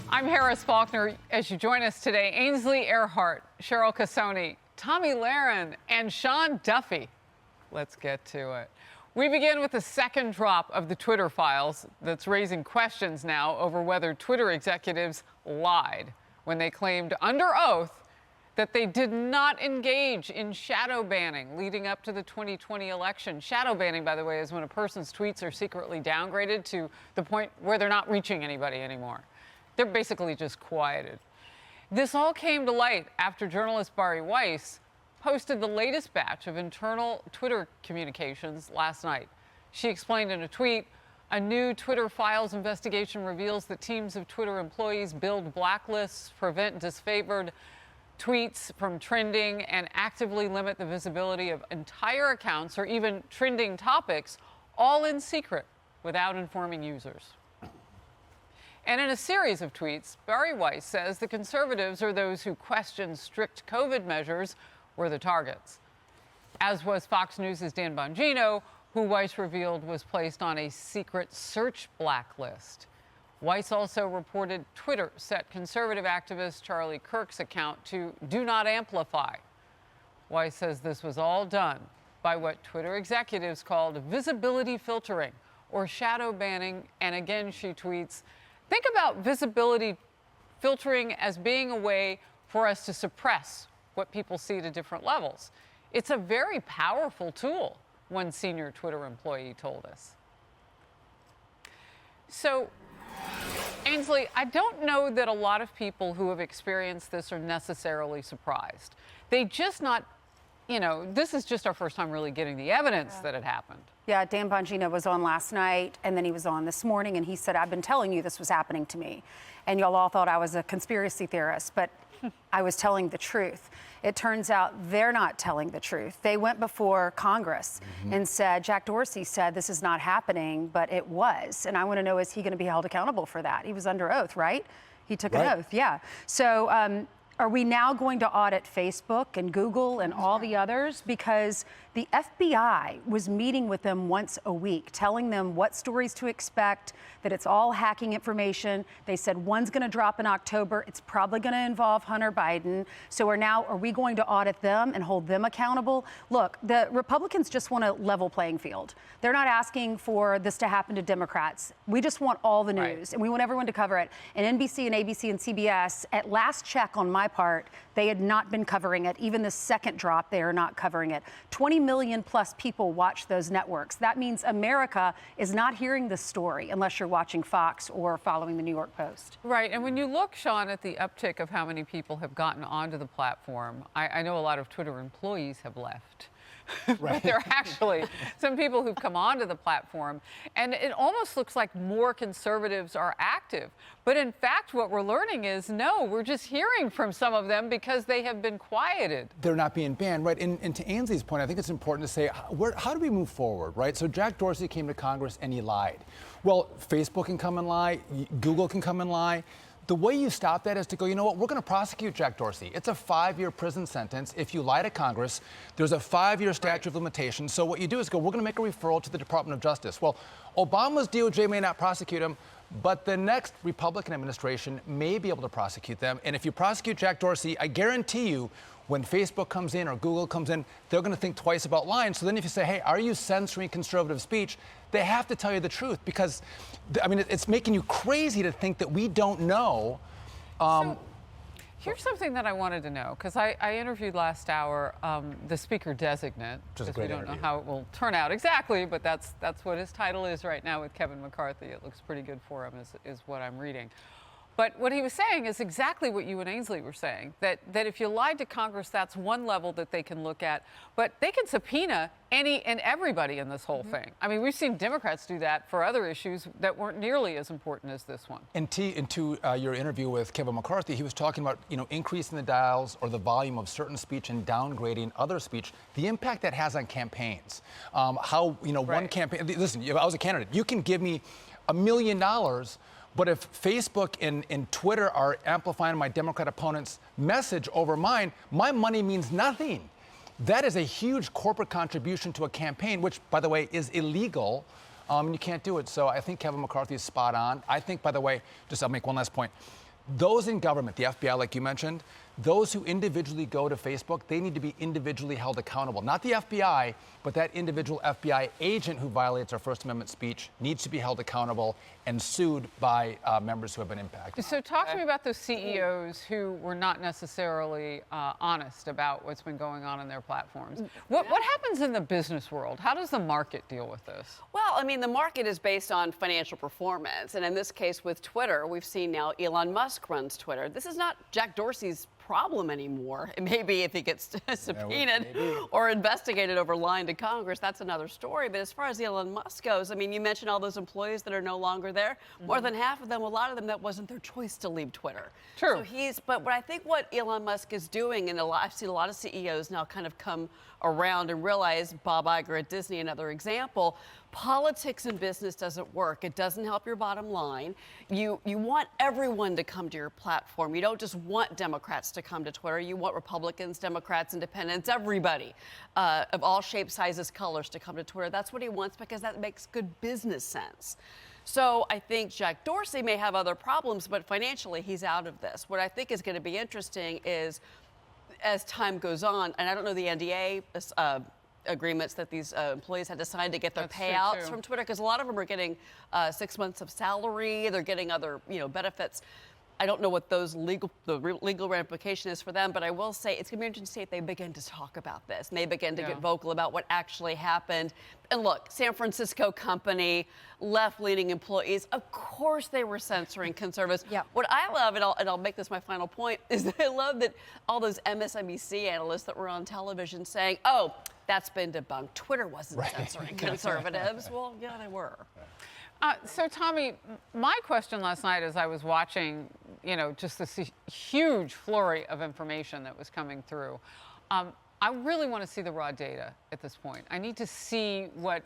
I'm Harris Faulkner. As you join us today, Ainsley Earhardt, Cheryl Casoni, Tommy Lahren, and Sean Duffy. Let's get to it. We begin with the second drop of the Twitter files that's raising questions now over whether Twitter executives lied when they claimed under oath that they did not engage in shadow banning leading up to the 2020 election. Shadow banning, by the way, is when a person's tweets are secretly downgraded to the point where they're not reaching anybody anymore. They're basically just quieted. This all came to light after journalist Bari Weiss posted the latest batch of internal Twitter communications last night. She explained in a tweet, a new Twitter files investigation reveals that teams of Twitter employees build blacklists, prevent disfavored tweets from trending, and actively limit the visibility of entire accounts or even trending topics, all in secret without informing users. And in a series of tweets, Bari Weiss says the conservatives, or those who question strict COVID measures, were the targets, as was Fox News' Dan Bongino, who Weiss revealed was placed on a secret search blacklist. Weiss also reported Twitter set conservative activist Charlie Kirk's account to do not amplify. Weiss says this was all done by what Twitter executives called visibility filtering or shadow banning. And again, she tweets, think about visibility filtering as being a way for us to suppress what people see at different levels. It's a very powerful tool, one senior Twitter employee told us. So, Ainsley, I don't know that a lot of people who have experienced this are necessarily surprised. They just not, this is just our first time really getting the evidence that it happened. Yeah, Dan Bongino was on last night, and then he was on this morning, and he said, I've been telling you this was happening to me. And y'all all thought I was a conspiracy theorist, but I was telling the truth. It turns out they're not telling the truth. They went before Congress and said, Jack Dorsey said this is not happening, but it was. And I want to know, is he going to be held accountable for that? He was under oath, right? He took an oath, yeah. So are we now going to audit Facebook and Google and all the others? Because the FBI was meeting with them once a week, telling them what stories to expect, that it's all hacking information. They said one's going to drop in October. It's probably going to involve Hunter Biden. So are we going to audit them and hold them accountable? Look, the Republicans just want a level playing field. They're not asking for this to happen to Democrats. We just want all the news, and we want everyone to cover it. And NBC and ABC and CBS, at last check on my part, they had not been covering it. Even the second drop, they are not covering it. 20 million plus people watch those networks. That means America is not hearing this story unless you're watching Fox or following the New York Post. Right. And when you look, Sean, at the uptick of how many people have gotten onto the platform, I know a lot of Twitter employees have left. Right. There are actually some people who've come onto the platform, and it almost looks like more conservatives are active. But in fact, what we're learning is, no, we're just hearing from some of them because they have been quieted. They're not being banned, right? And to Ainsley's point, I think it's important to say, how do we move forward, right? So Jack Dorsey came to Congress and he lied. Well, Facebook can come and lie, Google can come and lie. The way you stop that is to go, you know what, we're going to prosecute Jack Dorsey. It's a 5-year prison sentence. If you lie to Congress, there's a 5-year statute of limitations. So what you do is go, we're going to make a referral to the Department of Justice. Well, Obama's DOJ may not prosecute him, but the next Republican administration may be able to prosecute them. And if you prosecute Jack Dorsey, I guarantee you, when Facebook comes in or Google comes in, they're going to think twice about lying. So then if you say, hey, are you censoring conservative speech? They have to tell you the truth because, I mean, it's making you crazy to think that we don't know. So here's something that I wanted to know, because I interviewed last hour the speaker designate, because we don't know how it will turn out exactly, but that's what his title is right now with Kevin McCarthy. It looks pretty good for him, is what I'm reading. But what he was saying is exactly what you and Ainsley were saying, that if you lied to Congress, that's one level that they can look at. But they can subpoena any and everybody in this whole thing. I mean, we've seen Democrats do that for other issues that weren't nearly as important as this one. And to your interview with Kevin McCarthy, he was talking about, increasing the dials or the volume of certain speech and downgrading other speech, the impact that has on campaigns. One campaign, listen, if I was a candidate, you can give me $1 million, but if Facebook and Twitter are amplifying my Democrat opponent's message over mine, my money means nothing. That is a huge corporate contribution to a campaign, which, by the way, is illegal. You can't do it. So I think Kevin McCarthy is spot on. I think, by the way, I'll make one last point. those in government, the FBI, like you mentioned, those who individually go to Facebook, they need to be individually held accountable. Not the FBI, but that individual FBI agent who violates our First Amendment speech needs to be held accountable and sued by members who have been impacted. So talk to me about those CEOs who were not necessarily honest about what's been going on in their platforms. What happens in the business world? How does the market deal with this? Well, I mean, the market is based on financial performance. And in this case with Twitter, we've seen now Elon Musk runs Twitter. This is not Jack Dorsey's problem anymore. It may be if he gets subpoenaed or investigated over lying to Congress, that's another story. But as far as Elon Musk goes, I mean, you mentioned all those employees that are no longer there. More than half of them, a lot of them, that wasn't their choice to leave Twitter. True. So but I think what Elon Musk is doing, and I've seen a lot of CEOs now kind of come around and realize, Bob Iger at Disney, another example, politics in business doesn't work. It doesn't help your bottom line. You want everyone to come to your platform. You don't just want Democrats to come to Twitter. You want Republicans, Democrats, Independents, everybody of all shapes, sizes, colors to come to Twitter. That's what he wants because that makes good business sense. So I think Jack Dorsey may have other problems, but financially he's out of this. What I think is going to be interesting is as time goes on, and I don't know the NDA agreements that these employees had to sign to get their payouts from Twitter, because a lot of them are getting 6 months of salary. They're getting other, benefits. I don't know what the legal ramification is for them, but I will say it's going to be interesting to see if they begin to talk about this and they begin to get vocal about what actually happened. And look, San Francisco company, left-leaning employees, of course they were censoring conservatives. What I love, and I'll make this my final point, is that I love that all those MSNBC analysts that were on television saying, oh, that's been debunked. Twitter wasn't censoring conservatives. Well, yeah, they were. So, Tommy, my question last night as I was watching, just this huge flurry of information that was coming through, I really want to see the raw data at this point. I need to see what,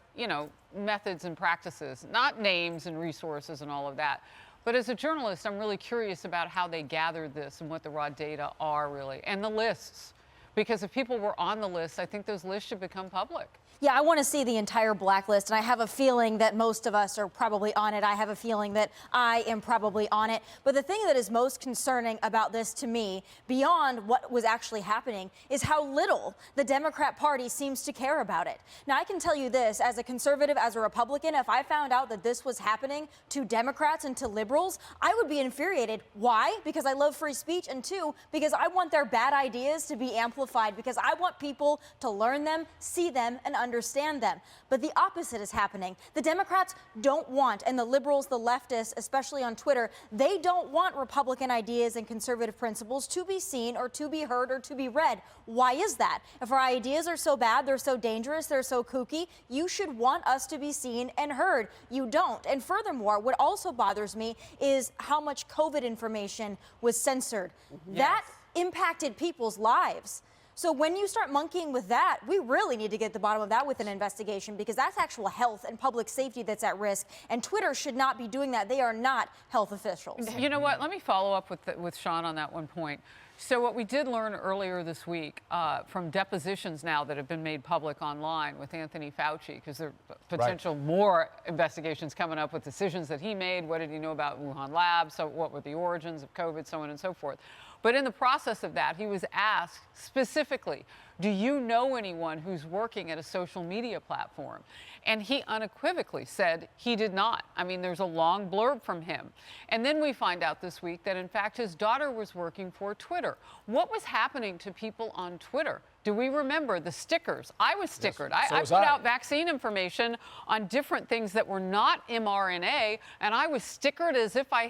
methods and practices, not names and resources and all of that. But as a journalist, I'm really curious about how they gathered this and what the raw data are really, and the lists. Because if people were on the list, I think those lists should become public. Yeah, I want to see the entire blacklist, and I have a feeling that most of us are probably on it. I have a feeling that I am probably on it. But the thing that is most concerning about this to me, beyond what was actually happening, is how little the Democrat Party seems to care about it. Now, I can tell you this, as a conservative, as a Republican, if I found out that this was happening to Democrats and to liberals, I would be infuriated. Why? Because I love free speech, and two, because I want their bad ideas to be amplified, because I want people to learn them, see them, and understand them. But the opposite is happening. The Democrats don't want, and the liberals, the leftists, especially on Twitter, they don't want Republican ideas and conservative principles to be seen or to be heard or to be read. Why is that? If our ideas are so bad, they're so dangerous, they're so kooky, you should want us to be seen and heard. You don't. And furthermore, what also bothers me is how much COVID information was censored. That impacted people's lives. So when you start monkeying with that, we really need to get to the bottom of that with an investigation, because that's actual health and public safety that's at risk. And Twitter should not be doing that. They are not health officials. You know what? Let me follow up with Sean on that one point. So what we did learn earlier this week from depositions now that have been made public online with Anthony Fauci, because there are potential more investigations coming up with decisions that he made. What did he know about Wuhan Labs? So what were the origins of COVID, so on and so forth. But in the process of that, he was asked specifically, do you know anyone who's working at a social media platform? And he unequivocally said he did not. I mean, there's a long blurb from him. And then we find out this week that, in fact, his daughter was working for Twitter. What was happening to people on Twitter? Do we remember the stickers? I was stickered. Yes, I put out vaccine information on different things that were not mRNA, and I was stickered as if I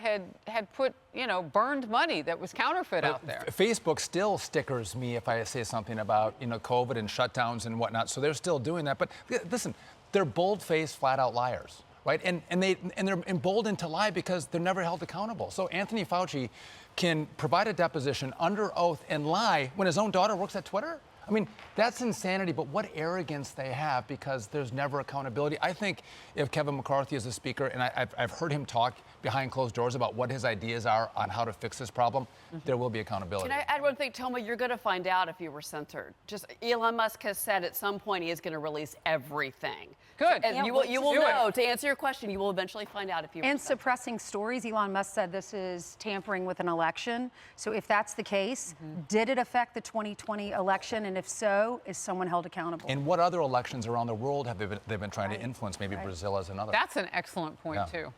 had put, burned money that was counterfeit out there. Facebook still stickers me if I say something about, COVID and shutdowns and whatnot. So they're still doing that. But listen, they're bold-faced, flat-out liars, right? And they're emboldened to lie because they're never held accountable. So Anthony Fauci can provide a deposition under oath and lie when his own daughter works at Twitter? I mean, that's insanity, but what arrogance they have, because there's never accountability. I think if Kevin McCarthy is a speaker, and I've heard him talk behind closed doors about what his ideas are on how to fix this problem, there will be accountability. Can I add one thing, Toma? You're going to find out if you were censored. Just Elon Musk has said at some point he is going to release everything. Good. And you will know. To answer your question, you will eventually find out if you were And censored. suppressing stories, Elon Musk said this is tampering with an election. So if that's the case, did it affect the 2020 election? And if so, is someone held accountable? And what other elections around the world have they've been trying to influence? Maybe Brazil as another. That's an excellent point, too.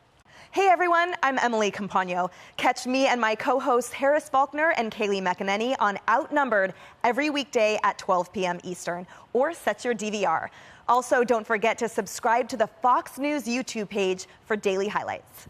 Hey everyone, I'm Emily Campagno. Catch me and my co-hosts Harris Faulkner and Kaylee McEnany on Outnumbered every weekday at 12 p.m. Eastern, or set your DVR. Also, don't forget to subscribe to the Fox News YouTube page for daily highlights.